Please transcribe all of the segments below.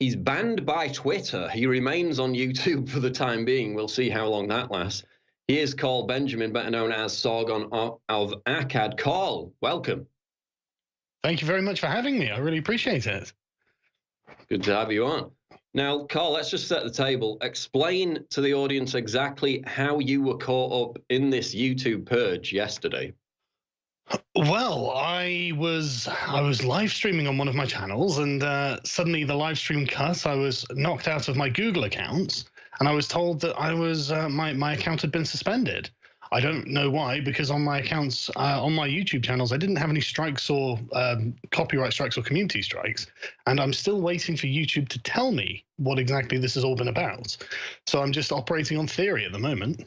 He's banned by Twitter. He remains on YouTube for the time being. We'll see how long that lasts. He is Carl Benjamin, better known as Sargon of Akkad. Carl, welcome. Thank you very much for having me. I really appreciate it. Good to have you on. Now, Carl, let's just set the table. Explain to the audience exactly how you were caught up in this YouTube purge yesterday. Well, I was live streaming on one of my channels, and suddenly the live stream cut. I was knocked out of my Google accounts, and I was told that I was my account had been suspended. I don't know why, because on my accounts, on my YouTube channels, I didn't have any strikes or copyright strikes or community strikes, and I'm still waiting for YouTube to tell me what exactly this has all been about. So I'm just operating on theory at the moment.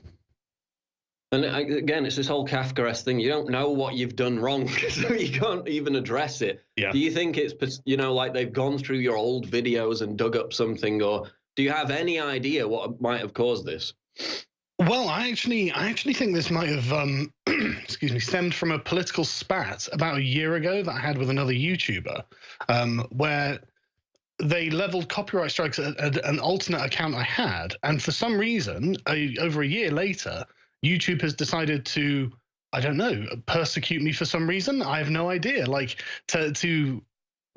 And again, it's this whole Kafka-esque thing. You don't know what you've done wrong, so you can't even address it. Yeah. Do you think it's, like they've gone through your old videos and dug up something, or do you have any idea what might have caused this? Well, I actually think this might have, excuse me, stemmed from a political spat about a year ago that I had with another YouTuber, where they leveled copyright strikes at an alternate account I had, and for some reason, over a year later, YouTube has decided to, I don't know, persecute me for some reason. I have no idea. Like to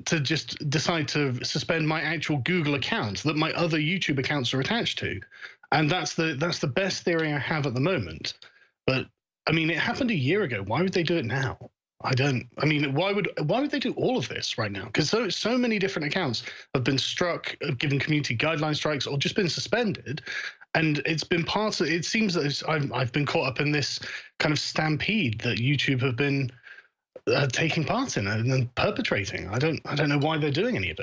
just decide to suspend my actual Google account that my other YouTube accounts are attached to, and that's the best theory I have at the moment. But I mean, it happened a year ago. Why would they do it now? I mean, why would they do all of this right now? Because so many different accounts have been struck, given community guideline strikes, or just been suspended. And it's been part of, it seems that I've been caught up in this kind of stampede that YouTube have been taking part in and perpetrating. I don't know why they're doing any of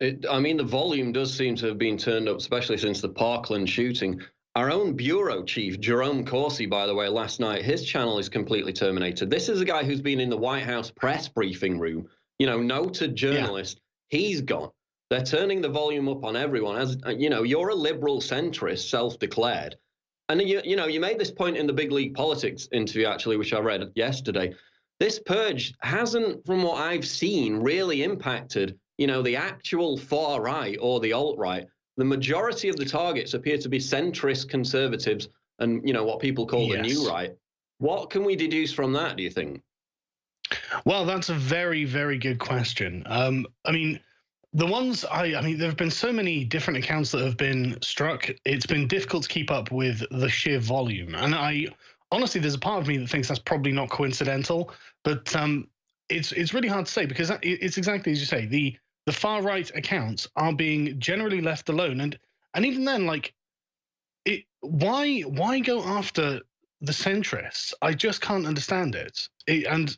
it. I mean, the volume does seem to have been turned up, especially since the Parkland shooting. Our own bureau chief, Jerome Corsi, by the way, last night, his channel is completely terminated. This is a guy who's been in the White House press briefing room, noted journalist. Yeah. He's gone. They're turning the volume up on everyone. As you're a liberal centrist, self-declared. And you made this point in the Big League Politics interview, actually, which I read yesterday. This purge hasn't, from what I've seen, really impacted, the actual far right or the alt-right. The majority of the targets appear to be centrist conservatives and, what people call the new right. What can we deduce from that, do you think? Well, that's a very, very good question. I mean, the ones there have been so many different accounts that have been struck. It's been difficult to keep up with the sheer volume. And honestly, there's a part of me that thinks that's probably not coincidental, but it's really hard to say, because it's exactly as you say. The far right accounts are being generally left alone, and even then, like, why go after the centrists? I just can't understand it. And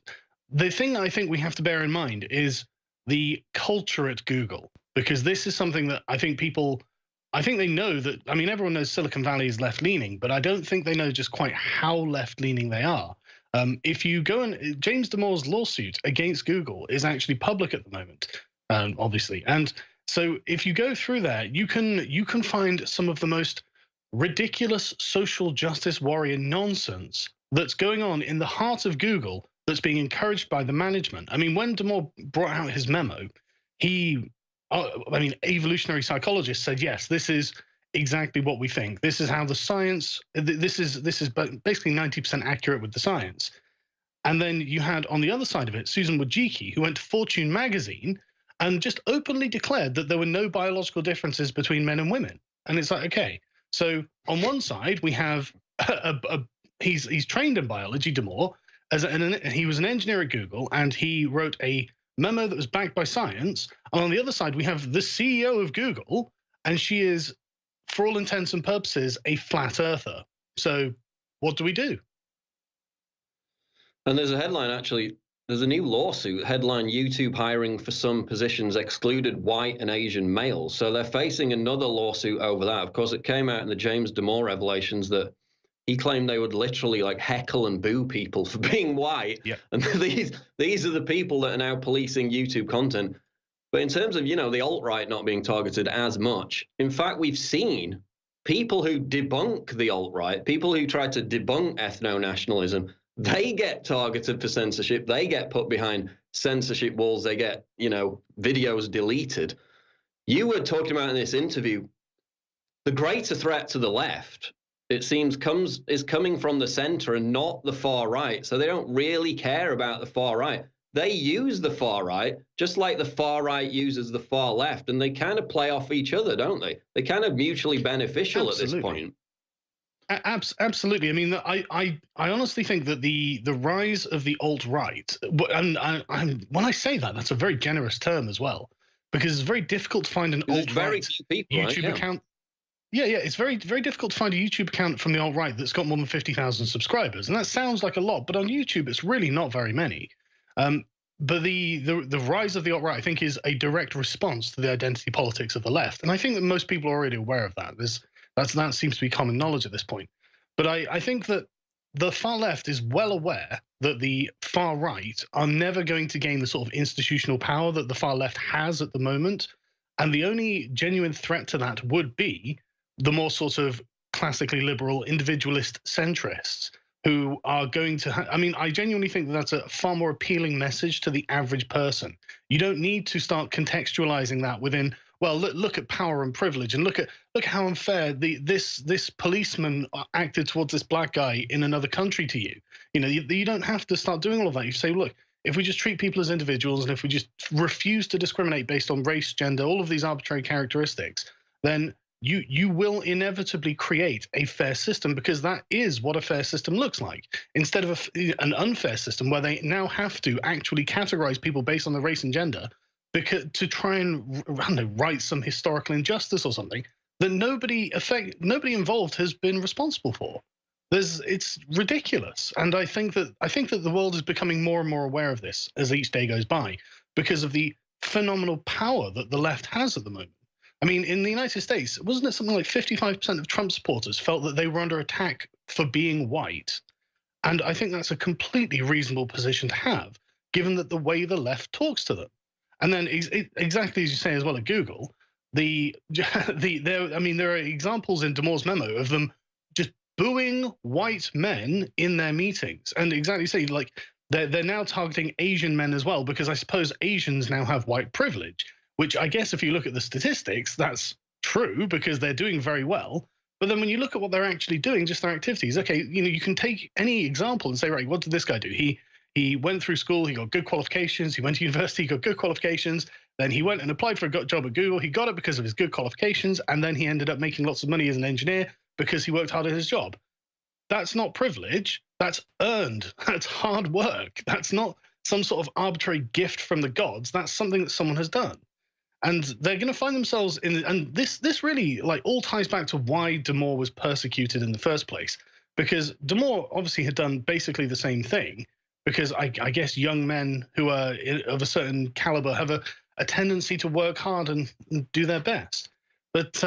the thing I think we have to bear in mind is the culture at Google, because this is something that I think they know that, I mean, everyone knows Silicon Valley is left-leaning, but I don't think they know just quite how left-leaning they are. If you go and James Damore's lawsuit against Google is actually public at the moment, obviously. And so if you go through there, you can find some of the most ridiculous social justice warrior nonsense that's going on in the heart of Google, that's being encouraged by the management. I mean, when Damore brought out his memo, evolutionary psychologists said, yes, this is exactly what we think. This is how the science, this is basically 90% accurate with the science. And then you had on the other side of it, Susan Wojcicki, who went to Fortune magazine and just openly declared that there were no biological differences between men and women. And it's like, okay, so on one side we have he's trained in biology, Damore. He was an engineer at Google, and he wrote a memo that was backed by science. And on the other side, we have the CEO of Google, and she is, for all intents and purposes, a flat earther. So what do we do? And there's a headline, actually, there's a new lawsuit, headline, YouTube hiring for some positions excluded white and Asian males. So they're facing another lawsuit over that. Of course, it came out in the James Damore revelations that he claimed they would literally like heckle and boo people for being white. Yeah. And these are the people that are now policing YouTube content. But in terms of, the alt-right not being targeted as much, in fact, we've seen people who debunk the alt-right, people who try to debunk ethno-nationalism, they get targeted for censorship. They get put behind censorship walls. They get, videos deleted. You were talking about in this interview, the greater threat to the left, it seems, is coming from the center and not the far right. So they don't really care about the far right. They use the far right just like the far right uses the far left, and they kind of play off each other, don't they? They're kind of mutually beneficial at this point. Absolutely. I mean, I honestly think that the rise of the alt-right, and when I say that, that's a very generous term as well, because it's very difficult to find an alt-right YouTube account. Yeah, it's very difficult to find a YouTube account from the alt-right that's got more than 50,000 subscribers, and that sounds like a lot, but on YouTube it's really not very many. But the rise of the alt-right, I think, is a direct response to the identity politics of the left, and I think that most people are already aware of that. That seems to be common knowledge at this point. But I think that the far left is well aware that the far right are never going to gain the sort of institutional power that the far left has at the moment, and the only genuine threat to that would be the more sort of classically liberal individualist centrists who are going to I mean, I genuinely think that that's a far more appealing message to the average person. You don't need to start contextualizing that within, well, look at power and privilege, and look how unfair this policeman acted towards this black guy in another country to you. You know, you don't have to start doing all of that. You say, look, if we just treat people as individuals, and if we just refuse to discriminate based on race, gender, all of these arbitrary characteristics, then you will inevitably create a fair system, because that is what a fair system looks like. Instead of an unfair system where they now have to actually categorize people based on their race and gender, because to try and, I don't know, right some historical injustice or something that nobody involved has been responsible for. It's ridiculous, and I think that the world is becoming more and more aware of this as each day goes by, because of the phenomenal power that the left has at the moment. I mean, in the United States, wasn't it something like 55% of Trump supporters felt that they were under attack for being white? And I think that's a completely reasonable position to have, given that the way the left talks to them. And then exactly as you say as well at Google, there are examples in Damore's memo of them just booing white men in their meetings. And exactly say, like, they're now targeting Asian men as well, because I suppose Asians now have white privilege, which I guess if you look at the statistics, that's true, because they're doing very well. But then when you look at what they're actually doing, just their activities, okay, you know, you can take any example and say, right, what did this guy do? He went through school, he got good qualifications, he went to university, he got good qualifications, then he went and applied for a job at Google, he got it because of his good qualifications, and then he ended up making lots of money as an engineer because he worked hard at his job. That's not privilege, that's earned, that's hard work, that's not some sort of arbitrary gift from the gods, that's something that someone has done. And they're going to find themselves in, and this really like all ties back to why Damore was persecuted in the first place, because Damore obviously had done basically the same thing, because I guess young men who are of a certain caliber have a tendency to work hard and do their best. But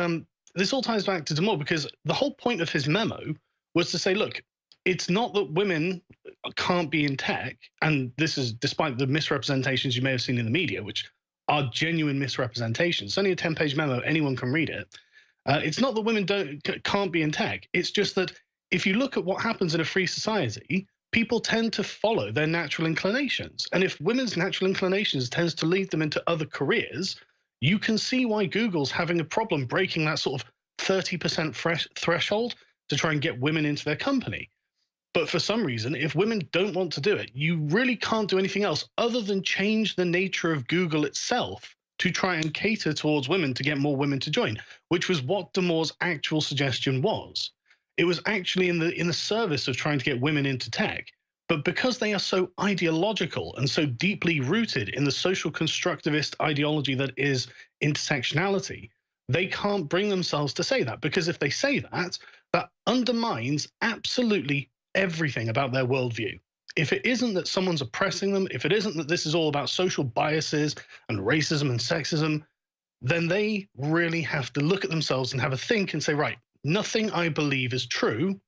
this all ties back to Damore, because the whole point of his memo was to say, look, it's not that women can't be in tech, and this is despite the misrepresentations you may have seen in the media, which are genuine misrepresentations. It's only a 10-page memo, anyone can read it. It's not that women can't be in tech. It's just that if you look at what happens in a free society, people tend to follow their natural inclinations. And if women's natural inclinations tends to lead them into other careers, you can see why Google's having a problem breaking that sort of 30% threshold to try and get women into their company. But for some reason, if women don't want to do it, you really can't do anything else other than change the nature of Google itself to try and cater towards women to get more women to join, which was what Damore's actual suggestion was. It was actually in the service of trying to get women into tech. But because they are so ideological and so deeply rooted in the social constructivist ideology that is intersectionality, they can't bring themselves to say that, because if they say that, that undermines absolutely everything about their worldview. If it isn't that someone's oppressing them, if it isn't that this is all about social biases and racism and sexism, then they really have to look at themselves and have a think and say, right, nothing I believe is true.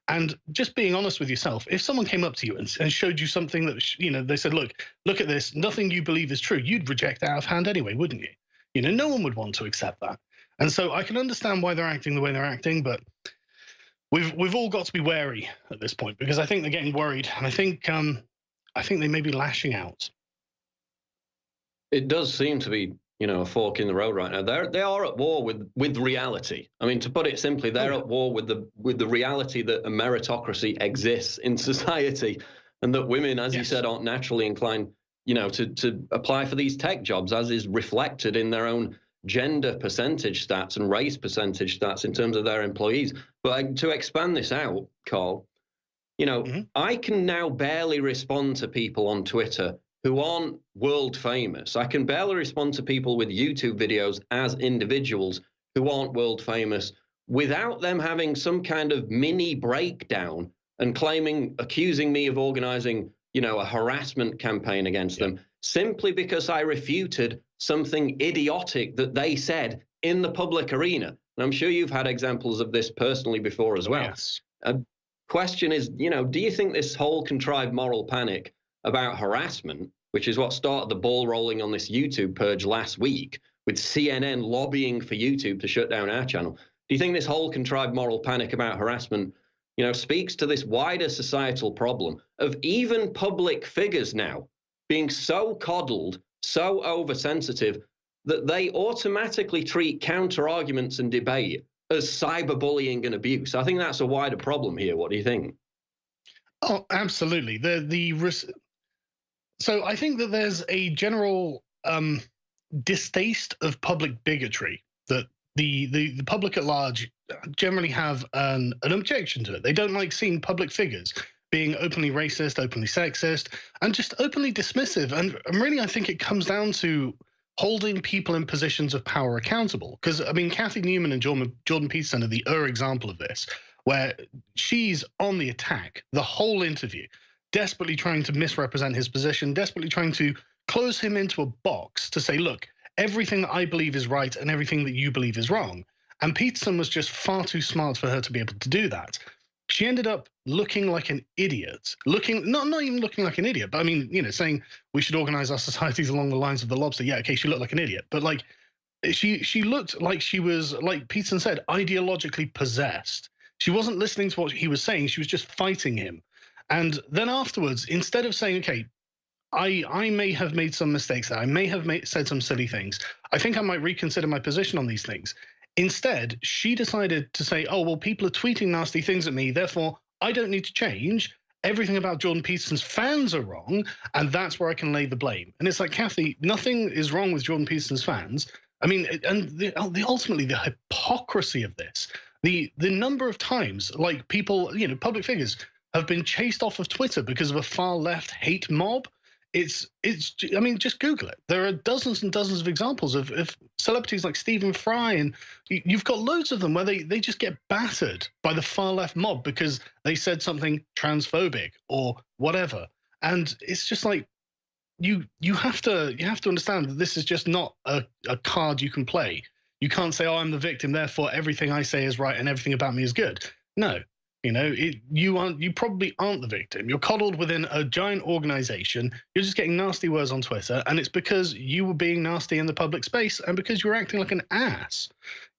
And just being honest with yourself, if someone came up to you and showed you something that, you know, they said, look at this, nothing you believe is true, you'd reject out of hand anyway, wouldn't you? You know, no one would want to accept that. And so I can understand why they're acting the way they're acting, but we've all got to be wary at this point, because I think they're getting worried, and I think they may be lashing out. It does seem to be, a fork in the road right now. They are at war with reality. I mean, to put it simply, they're at war with the reality that a meritocracy exists in society, and that women, as you said, aren't naturally inclined, to apply for these tech jobs, as is reflected in their own gender percentage stats and race percentage stats in terms of their employees. But to expand this out, Carl, I can now barely respond to people on Twitter who aren't world famous. I can barely respond to people with YouTube videos as individuals who aren't world famous without them having some kind of mini breakdown and accusing me of organizing, a harassment campaign against them, simply because I refuted something idiotic that they said in the public arena. And I'm sure you've had examples of this personally before as well. Yes. Question is, do you think this whole contrived moral panic about harassment, which is what started the ball rolling on this YouTube purge last week, with CNN lobbying for YouTube to shut down our channel, do you think this whole contrived moral panic about harassment, speaks to this wider societal problem of even public figures now being so coddled, so oversensitive, that they automatically treat counter-arguments and debate as cyberbullying and abuse? I think that's a wider problem here. What do you think? Oh, absolutely. So I think that there's a general distaste of public bigotry, that the public at large generally have an objection to it. They don't like seeing public figures being openly racist, openly sexist, and just openly dismissive. And really, I think it comes down to holding people in positions of power accountable. Because, I mean, Kathy Newman and Jordan Peterson are the example of this, where she's on the attack the whole interview, desperately trying to misrepresent his position, desperately trying to close him into a box to say, look, everything that I believe is right and everything that you believe is wrong. And Peterson was just far too smart for her to be able to do that. She ended up looking like an idiot, not even looking like an idiot, but I mean, saying we should organize our societies along the lines of the lobster. Yeah, okay, she looked like an idiot, but like she looked like she was, like Peterson said, ideologically possessed. She wasn't listening to what he was saying. She was just fighting him. And then afterwards, instead of saying, okay, I may have made some mistakes, I may have said some silly things, I think I might reconsider my position on these things. Instead, she decided to say, oh, well, people are tweeting nasty things at me, therefore I don't need to change. Everything about Jordan Peterson's fans are wrong, and that's where I can lay the blame. And it's like, Kathy, nothing is wrong with Jordan Peterson's fans. I mean, and ultimately the hypocrisy of this, the number of times, like people, public figures have been chased off of Twitter because of a far left hate mob. I mean, just Google it. There are dozens and dozens of examples of celebrities like Stephen Fry, and you've got loads of them where they just get battered by the far left mob because they said something transphobic or whatever. And it's just like, you have to understand that this is just not a card you can play. You can't say, oh, I'm the victim, therefore everything I say is right and everything about me is good. No. You probably aren't the victim. You're coddled within a giant organization. You're just getting nasty words on Twitter, and it's because you were being nasty in the public space and because you're acting like an ass.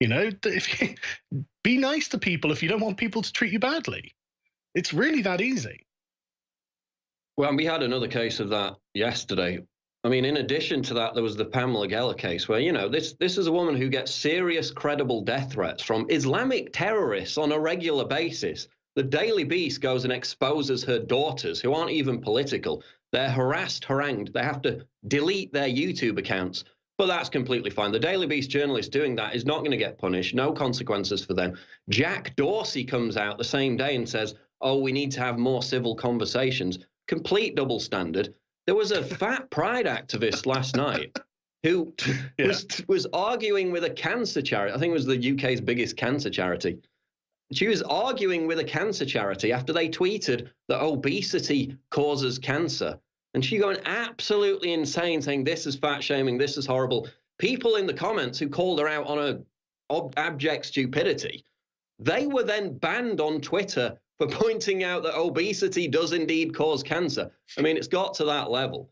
Be nice to people if you don't want people to treat you badly. It's really that easy. Well, we had another case of that yesterday. I mean, in addition to that, there was the Pamela Geller case where, this is a woman who gets serious, credible death threats from Islamic terrorists on a regular basis. The Daily Beast goes and exposes her daughters, who aren't even political. They're harassed, harangued. They have to delete their YouTube accounts. But that's completely fine. The Daily Beast journalist doing that is not going to get punished. No consequences for them. Jack Dorsey comes out the same day and says, oh, we need to have more civil conversations. Complete double standard. There was a fat pride activist last night who was arguing with a cancer charity. I think it was the UK's biggest cancer charity. She was arguing with a cancer charity after they tweeted that obesity causes cancer. And she going absolutely insane, saying this is fat shaming, this is horrible. People in the comments who called her out on her abject stupidity, they were then banned on Twitter for pointing out that obesity does indeed cause cancer. I mean, it's got to that level.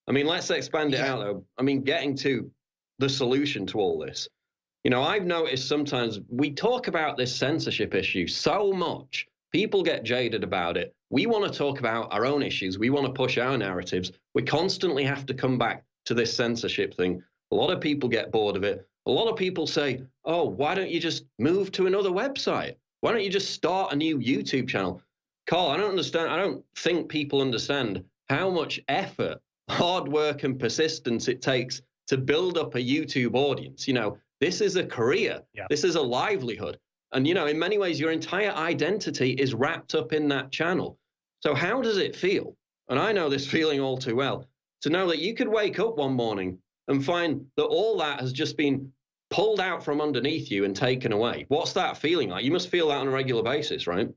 I mean, let's expand it out, though. I mean, getting to the solution to all this. I've noticed sometimes we talk about this censorship issue so much. People get jaded about it. We want to talk about our own issues. We want to push our narratives. We constantly have to come back to this censorship thing. A lot of people get bored of it. A lot of people say, oh, why don't you just move to another website? Why don't you just start a new YouTube channel? Carl, I don't understand. I don't think people understand how much effort, hard work, and persistence it takes to build up a YouTube audience. This is a career. Yeah. This is a livelihood. And, in many ways, your entire identity is wrapped up in that channel. So how does it feel? And I know this feeling all too well, to know that you could wake up one morning and find that all that has just been pulled out from underneath you and taken away. What's that feeling like? You must feel that on a regular basis, right?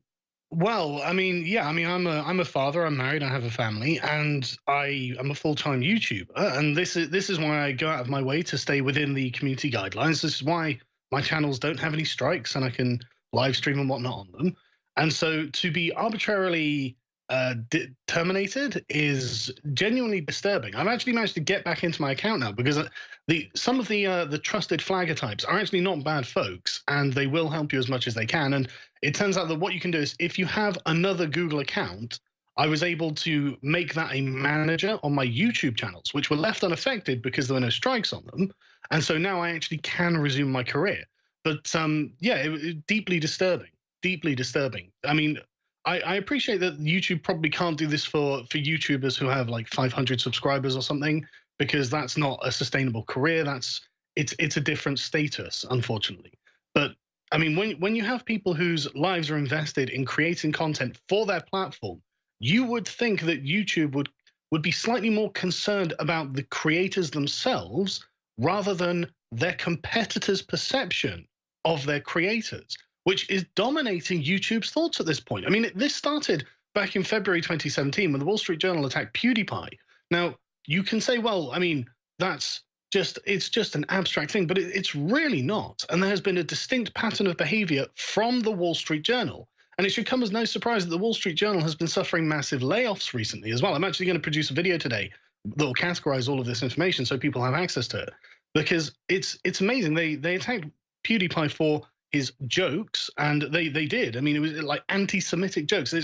Well, I mean, yeah, I mean, I'm a father. I'm married. I have a family, and I am a full-time YouTuber. And this is why I go out of my way to stay within the community guidelines. This is why my channels don't have any strikes, and I can live stream and whatnot on them. And so to be arbitrarily terminated is genuinely disturbing. I've actually managed to get back into my account now because some of the trusted flagger types are actually not bad folks, and they will help you as much as they can. And it turns out that what you can do is, if you have another Google account, I was able to make that a manager on my YouTube channels, which were left unaffected because there were no strikes on them. And so now I actually can resume my career. But yeah, it deeply disturbing, deeply disturbing. I mean, I appreciate that YouTube probably can't do this for YouTubers who have like 500 subscribers or something, because that's not a sustainable career. It's a different status, unfortunately. But I mean, when you have people whose lives are invested in creating content for their platform, you would think that YouTube would be slightly more concerned about the creators themselves rather than their competitors' perception of their creators, which is dominating YouTube's thoughts at this point. I mean, this started back in February 2017 when the Wall Street Journal attacked PewDiePie. Now, you can say, well, I mean, it's just an abstract thing, but it's really not. And there has been a distinct pattern of behavior from the Wall Street Journal. And it should come as no surprise that the Wall Street Journal has been suffering massive layoffs recently as well. I'm actually going to produce a video today that will categorize all of this information so people have access to it, because it's amazing. They attacked PewDiePie for his jokes, and they did. I mean, it was like anti-Semitic jokes.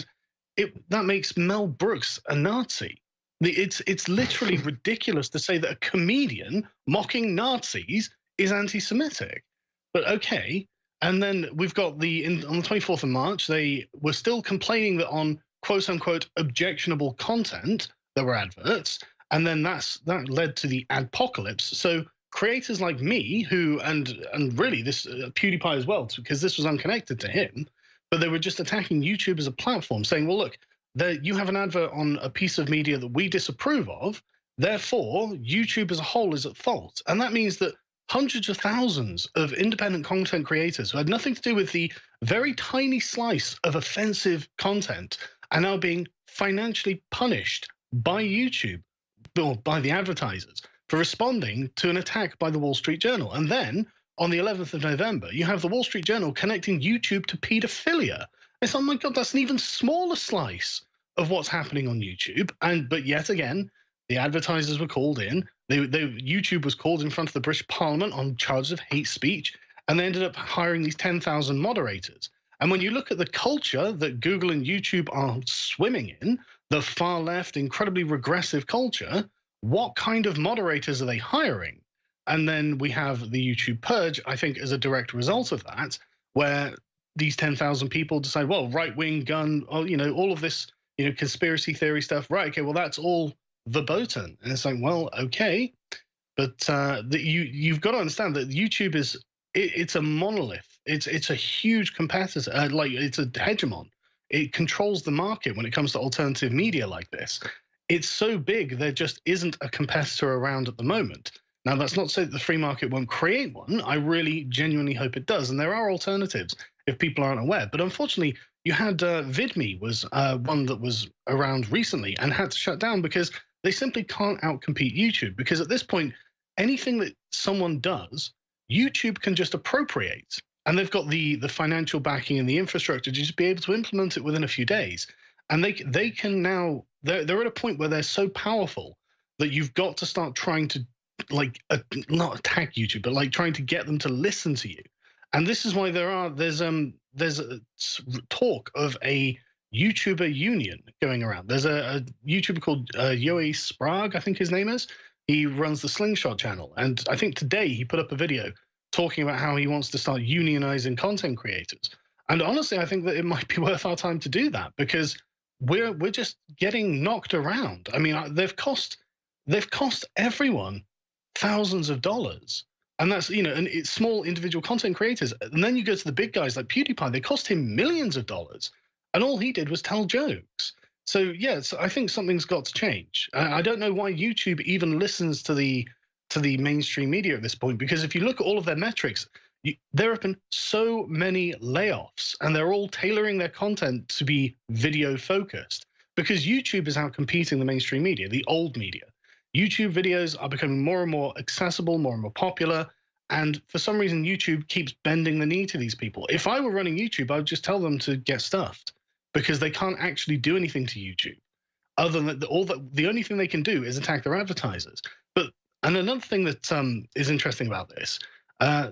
That makes Mel Brooks a Nazi. It's literally ridiculous to say that a comedian mocking Nazis is anti-Semitic. But okay. And then we've got on the 24th of March, they were still complaining that on quote unquote objectionable content, there were adverts. And then that led to the adpocalypse. So creators like me and really this PewDiePie as well, because this was unconnected to him, but they were just attacking YouTube as a platform, saying, well, look, you have an advert on a piece of media that we disapprove of, therefore YouTube as a whole is at fault. And that means that hundreds of thousands of independent content creators who had nothing to do with the very tiny slice of offensive content are now being financially punished by YouTube or by the advertisers for responding to an attack by the Wall Street Journal. And then on the 11th of November, you have the Wall Street Journal connecting YouTube to pedophilia. It's, oh my God, that's an even smaller slice of what's happening on YouTube. But yet again, the advertisers were called in. YouTube was called in front of the British Parliament on charges of hate speech, and they ended up hiring these 10,000 moderators. And when you look at the culture that Google and YouTube are swimming in, the far left, incredibly regressive culture, what kind of moderators are they hiring? And then we have the YouTube Purge, I think, as a direct result of that, where these 10,000 people decide, well, right-wing gun, all of this, conspiracy theory stuff, right? Okay, well, that's all verboten. And it's like, well, okay, but you've got to understand that YouTube it's a monolith. It's a huge competitor, like it's a hegemon. It controls the market when it comes to alternative media like this. It's so big, there just isn't a competitor around at the moment. Now, that's not to say that the free market won't create one. I really genuinely hope it does. And there are alternatives if people aren't aware. But unfortunately, you had VidMe was one that was around recently and had to shut down because they simply can't outcompete YouTube. Because at this point, anything that someone does, YouTube can just appropriate. And they've got the financial backing and the infrastructure to just be able to implement it within a few days. And they can now, they're at a point where they're so powerful that you've got to start trying to not attack YouTube, but like trying to get them to listen to you. And this is why there's a talk of a YouTuber union going around. There's a YouTuber called Yoey Sprague, I think his name is, He runs the Slingshot channel. And I think today he put up a video talking about how he wants to start unionizing content creators. And honestly, I think that it might be worth our time to do that, because we're just getting knocked around. I mean, they've cost everyone thousands of dollars. And that's, and it's small individual content creators. And then you go to the big guys like PewDiePie, they cost him millions of dollars. And all he did was tell jokes. So yeah, I think something's got to change. I don't know why YouTube even listens to the mainstream media at this point, because if you look at all of their metrics, there have been so many layoffs, and they're all tailoring their content to be video focused, because YouTube is out competing the mainstream media, the old media. YouTube videos are becoming more and more accessible, more and more popular, and for some reason YouTube keeps bending the knee to these people. If I were running YouTube, I would just tell them to get stuffed, because they can't actually do anything to YouTube other than the only thing they can do is attack their advertisers. And another thing that is interesting about this,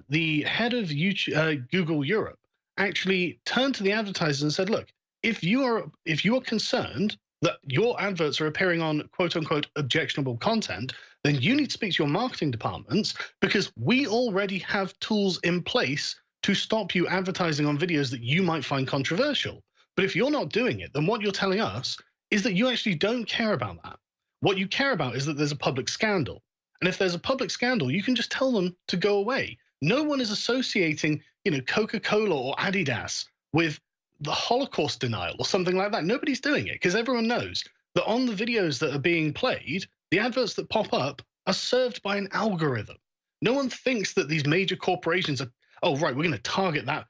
the head of YouTube, Google Europe actually turned to the advertisers and said, look, if you are concerned that your adverts are appearing on quote unquote objectionable content, then you need to speak to your marketing departments, because we already have tools in place to stop you advertising on videos that you might find controversial. But if you're not doing it, then what you're telling us is that you actually don't care about that. What you care about is that there's a public scandal. And if there's a public scandal, you can just tell them to go away. No one is associating, Coca-Cola or Adidas with the Holocaust denial or something like that. Nobody's doing it, because everyone knows that on the videos that are being played, the adverts that pop up are served by an algorithm. No one thinks that these major corporations are, oh, right, we're going to target that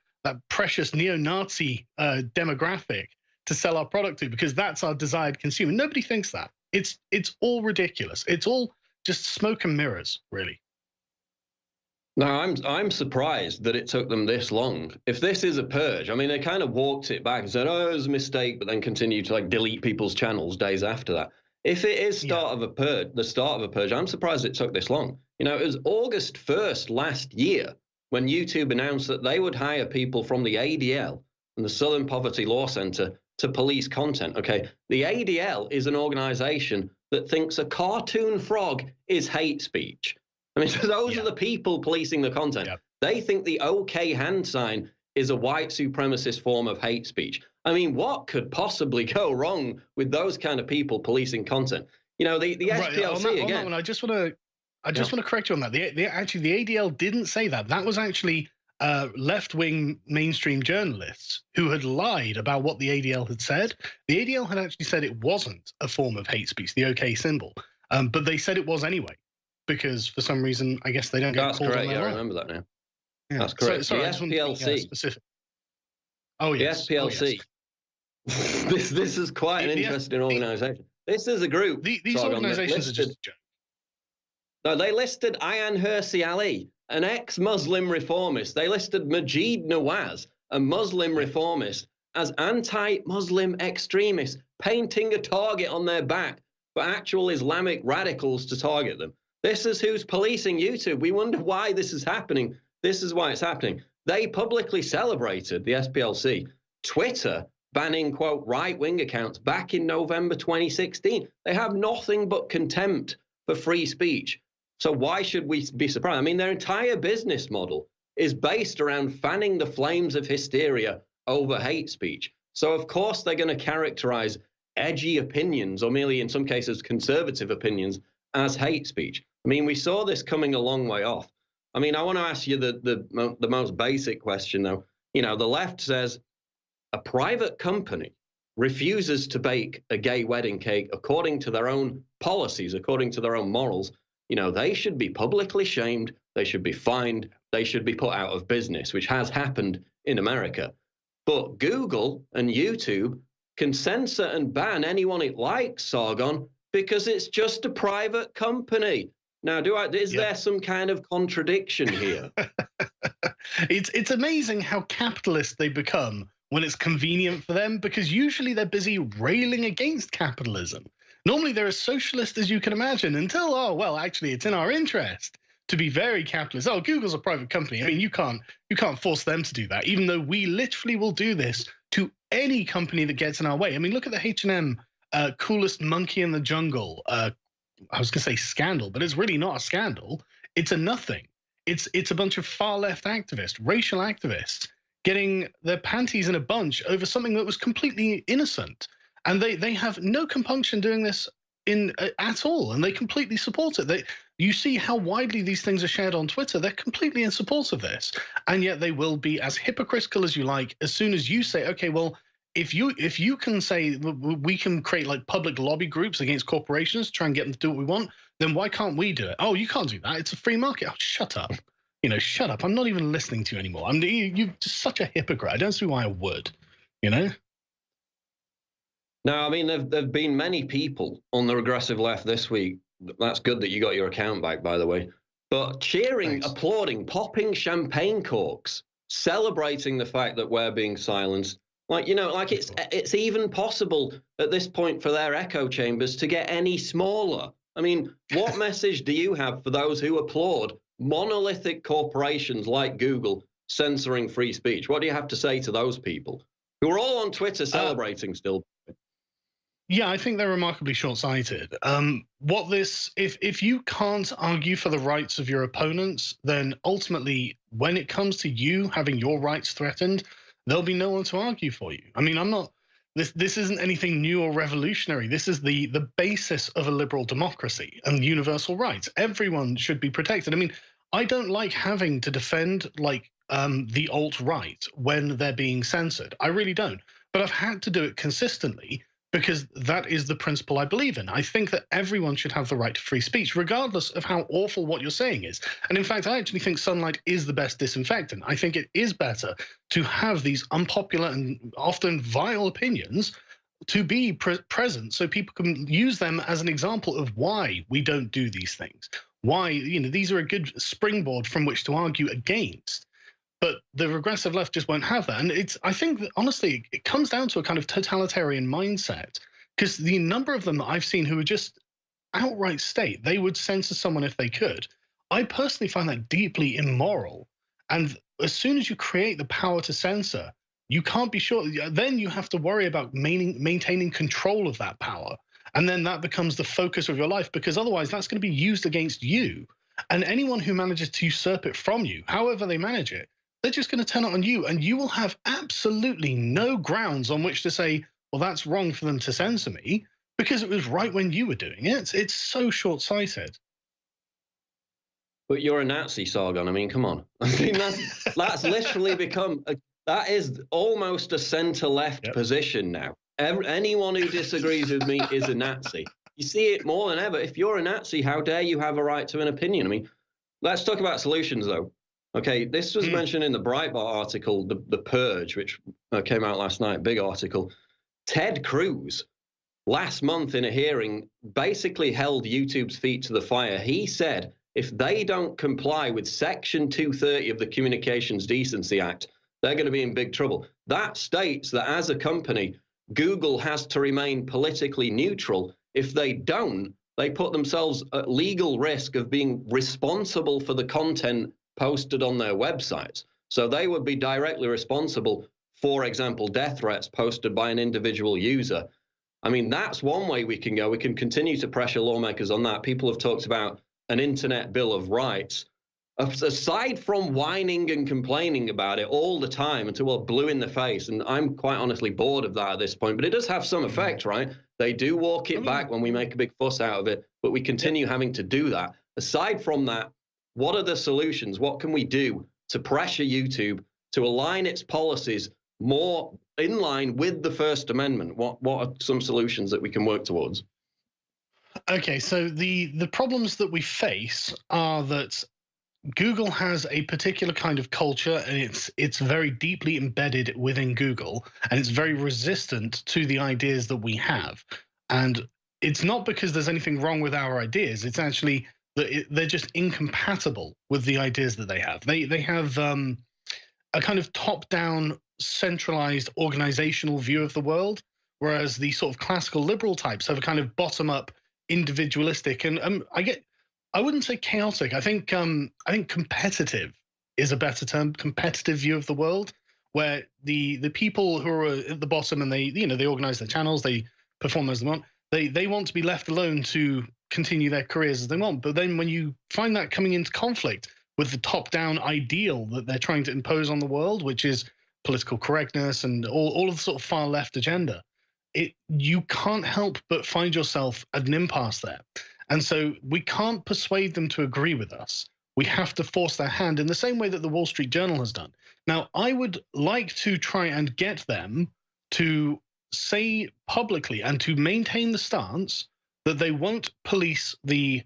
precious neo-Nazi demographic to sell our product to, because that's our desired consumer. Nobody thinks that. It's all ridiculous. It's all just smoke and mirrors, really. No, I'm surprised that it took them this long. If this is a purge, I mean, they kind of walked it back and said, oh, it was a mistake, but then continued to delete people's channels days after that. If it is the start of a purge, I'm surprised it took this long. It was August 1st last year when YouTube announced that they would hire people from the ADL and the Southern Poverty Law Center to police content. Okay, the ADL is an organization that thinks a cartoon frog is hate speech. I mean, so those are the people policing the content. They think the OK hand sign is a white supremacist form of hate speech. I mean, what could possibly go wrong with those kind of people policing content? The SPLC again. I just want to correct you on that. Actually, the ADL didn't say that. That was actually left-wing mainstream journalists who had lied about what the ADL had said. The ADL had actually said it wasn't a form of hate speech, the OK symbol, but they said it was anyway, because for some reason, I guess they don't get That's called correct. on their I own. remember that now. Yeah. That's correct. Sorry, the SPLC. Specific. Oh yes. The SPLC. Oh, yes. this is quite an interesting organization. This is a group. These organizations are just a joke. No, they listed Ayaan Hirsi Ali, an ex-Muslim reformist. They listed Majid Nawaz, a Muslim reformist, as anti-Muslim extremists, painting a target on their back for actual Islamic radicals to target them. This is who's policing YouTube. We wonder why this is happening. This is why it's happening. They publicly celebrated, the SPLC, Twitter banning, quote, right-wing accounts back in November 2016. They have nothing but contempt for free speech. So why should we be surprised? I mean, their entire business model is based around fanning the flames of hysteria over hate speech. So of course they're going to characterize edgy opinions, or merely in some cases conservative opinions, as hate speech. I mean, we saw this coming a long way off. I mean, I want to ask you the most basic question, though. The left says a private company refuses to bake a gay wedding cake according to their own policies, according to their own morals. They should be publicly shamed, they should be fined, they should be put out of business, which has happened in America. But Google and YouTube can censor and ban anyone it likes, Sargon, because it's just a private company. Now, is there some kind of contradiction here? It's amazing how capitalist they become when it's convenient for them, because usually they're busy railing against capitalism. Normally they're as socialist as you can imagine until, oh, well, actually, it's in our interest to be very capitalist. Oh, Google's a private company. I mean, you can't force them to do that, even though we literally will do this to any company that gets in our way. I mean, look at the H&M coolest monkey in the jungle I was going to say scandal, but it's really not a scandal. It's a nothing. It's a bunch of far left activists, racial activists, getting their panties in a bunch over something that was completely innocent, and they have no compunction doing this at all, and they completely support it. You see how widely these things are shared on Twitter. They're completely in support of this, and yet they will be as hypocritical as you like as soon as you say, okay, well, if you can say we can create like public lobby groups against corporations, try and get them to do what we want, then why can't we do it? Oh, you can't do that. It's a free market. Oh, shut up. Shut up. I'm not even listening to you anymore. You're just such a hypocrite. I don't see why I would, No, I mean, there've been many people on the regressive left this week. That's good that you got your account back, by the way. But cheering, Thanks. applauding, popping champagne corks, celebrating the fact that we're being silenced. Like, it's even possible at this point for their echo chambers to get any smaller. I mean, what message do you have for those who applaud monolithic corporations like Google censoring free speech? What do you have to say to those people who are all on Twitter celebrating still? Yeah, I think they're remarkably short-sighted. If you can't argue for the rights of your opponents, then ultimately, when it comes to you having your rights threatened, there'll be no one to argue for you. I mean, this isn't anything new or revolutionary. This is the basis of a liberal democracy and universal rights. Everyone should be protected. I mean, I don't like having to defend the alt-right when they're being censored. I really don't. But I've had to do it consistently because that is the principle I believe in. I think that everyone should have the right to free speech, regardless of how awful what you're saying is. And in fact, I actually think sunlight is the best disinfectant. I think it is better to have these unpopular and often vile opinions to be present so people can use them as an example of why we don't do these things. Why, these are a good springboard from which to argue against. But the regressive left just won't have that. And I think that honestly, it comes down to a kind of totalitarian mindset, because the number of them that I've seen who are just outright state they would censor someone if they could. I personally find that deeply immoral. And as soon as you create the power to censor, you can't be sure. Then you have to worry about maintaining control of that power. And then that becomes the focus of your life, because otherwise that's going to be used against you. And anyone who manages to usurp it from you, however they manage it, they're just going to turn it on you, and you will have absolutely no grounds on which to say, well, that's wrong for them to censor me, because it was right when you were doing it. It's so short-sighted. But you're a Nazi, Sargon. I mean, come on. I mean, that's literally become, that is almost a center-left position now. Anyone who disagrees with me is a Nazi. You see it more than ever. If you're a Nazi, how dare you have a right to an opinion? I mean, let's talk about solutions, though. Okay, this was mentioned in the Breitbart article, the Purge, which came out last night, big article. Ted Cruz, last month in a hearing, basically held YouTube's feet to the fire. He said if they don't comply with Section 230 of the Communications Decency Act, they're going to be in big trouble. That states that as a company, Google has to remain politically neutral. If they don't, they put themselves at legal risk of being responsible for the content posted on their websites. So they would be directly responsible, for example, death threats posted by an individual user. I mean, that's one way we can go. We can continue to pressure lawmakers on that. People have talked about an internet bill of rights. Aside from whining and complaining about it all the time until we're blue in the face, and I'm quite honestly bored of that at this point, but it does have some effect, right? They do walk it back when we make a big fuss out of it, but we continue having to do that. Aside from that, what are the solutions? What can we do to pressure YouTube to align its policies more in line with the First Amendment? What are some solutions that we can work towards? Okay, so the problems that we face are that Google has a particular kind of culture, and it's very deeply embedded within Google, and it's very resistant to the ideas that we have. And it's not because there's anything wrong with our ideas. It's actually that they're just incompatible with the ideas that they have. They have a kind of top-down, centralized organizational view of the world, whereas the sort of classical liberal types have a kind of bottom-up, individualistic, and I wouldn't say chaotic. I think competitive is a better term. Competitive view of the world, where the people who are at the bottom and they organize their channels, they perform as they want. They want to be left alone to continue their careers as they want. But then when you find that coming into conflict with the top-down ideal that they're trying to impose on the world, which is political correctness and all of the sort of far left agenda, you can't help but find yourself at an impasse there. And so we can't persuade them to agree with us. We have to force their hand in the same way that the Wall Street Journal has done. Now, I would like to try and get them to say publicly and to maintain the stance that they won't police the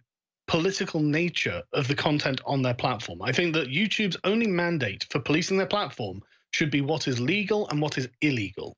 political nature of the content on their platform. I think that YouTube's only mandate for policing their platform should be what is legal and what is illegal.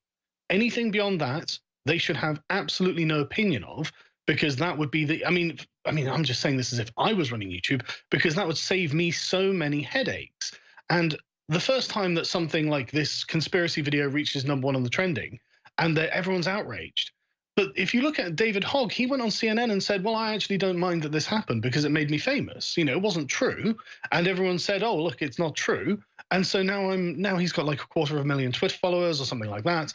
Anything beyond that, they should have absolutely no opinion of, because that would be the, I mean, I'm just saying this as if I was running YouTube, because that would save me so many headaches. And the first time that something like this conspiracy video reaches #1 on the trending, and that everyone's outraged. But if you look at David Hogg, he went on CNN and said, well, I actually don't mind that this happened because it made me famous. You know, it wasn't true. And everyone said, oh, look, it's not true. And so now he's got like 250,000 Twitter followers or something like that.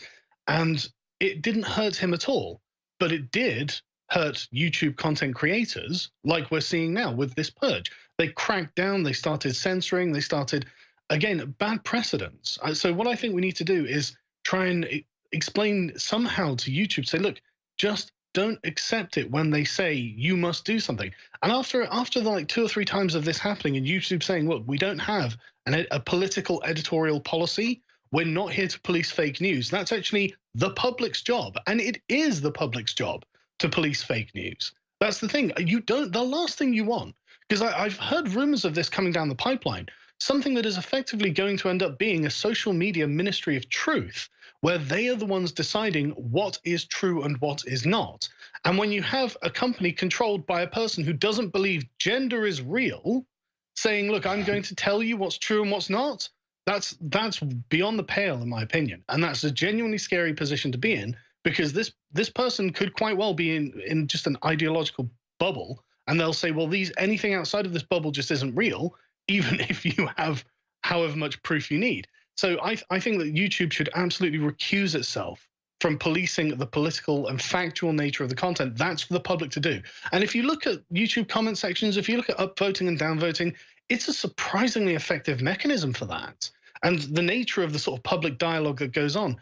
And it didn't hurt him at all. But it did hurt YouTube content creators, like we're seeing now with this purge. They cracked down, they started censoring, they started, again, bad precedents. So what I think we need to do is try and explain somehow to YouTube, say, look, just don't accept it when they say you must do something. And after the like 2 or 3 times of this happening and YouTube saying, look, we don't have a political editorial policy, we're not here to police fake news. That's actually the public's job. And it is the public's job to police fake news. That's the thing. The last thing you want, because I've heard rumors of this coming down the pipeline, something that is effectively going to end up being a social media ministry of truth, where they are the ones deciding what is true and what is not. And when you have a company controlled by a person who doesn't believe gender is real, saying, look, I'm going to tell you what's true and what's not, that's beyond the pale, in my opinion. And that's a genuinely scary position to be in, because this person could quite well be in just an ideological bubble, and they'll say, well, anything outside of this bubble just isn't real, even if you have however much proof you need. So I think that YouTube should absolutely recuse itself from policing the political and factual nature of the content. That's for the public to do. And if you look at YouTube comment sections, if you look at upvoting and downvoting, it's a surprisingly effective mechanism for that. And the nature of the sort of public dialogue that goes on,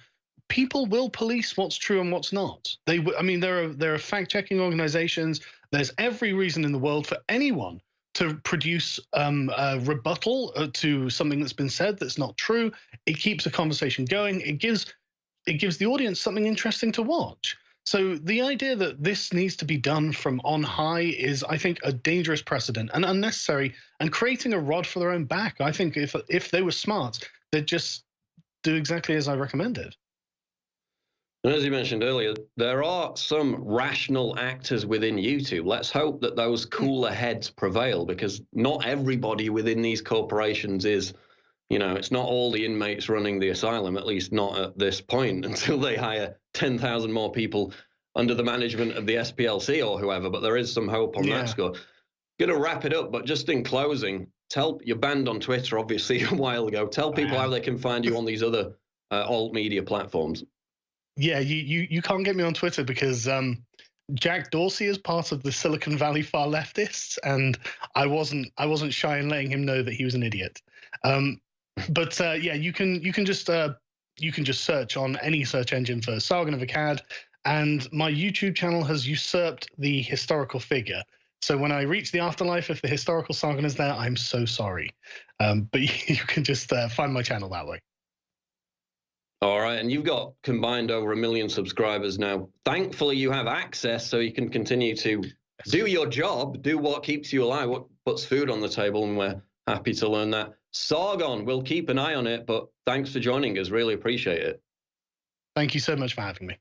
people will police what's true and what's not. I mean, there are fact-checking organizations. There's every reason in the world for anyone to produce a rebuttal to something that's been said that's not true. It keeps a conversation going. It gives the audience something interesting to watch. So the idea that this needs to be done from on high is, I think, a dangerous precedent and unnecessary, and creating a rod for their own back. I think if they were smart, they'd just do exactly as I recommended. And as you mentioned earlier, there are some rational actors within YouTube. Let's hope that those cooler heads prevail, because not everybody within these corporations is, you know, it's not all the inmates running the asylum, at least not at this point, until they hire 10,000 more people under the management of the SPLC or whoever. But there is some hope on that score. Going to wrap it up, but just in closing, you're banned on Twitter, obviously, a while ago. Tell people how they can find you on these other alt media platforms. Yeah, you can't get me on Twitter because Jack Dorsey is part of the Silicon Valley far leftists, and I wasn't shy in letting him know that he was an idiot. But yeah, you can just search on any search engine for Sargon of Akkad, and my YouTube channel has usurped the historical figure. So when I reach the afterlife, if the historical Sargon is there, I'm so sorry. But you can just find my channel that way. All right, and you've got combined over 1 million subscribers now. Thankfully, you have access so you can continue to do your job, do what keeps you alive, what puts food on the table, and we're happy to learn that. Sargon, we'll keep an eye on it, but thanks for joining us. Really appreciate it. Thank you so much for having me.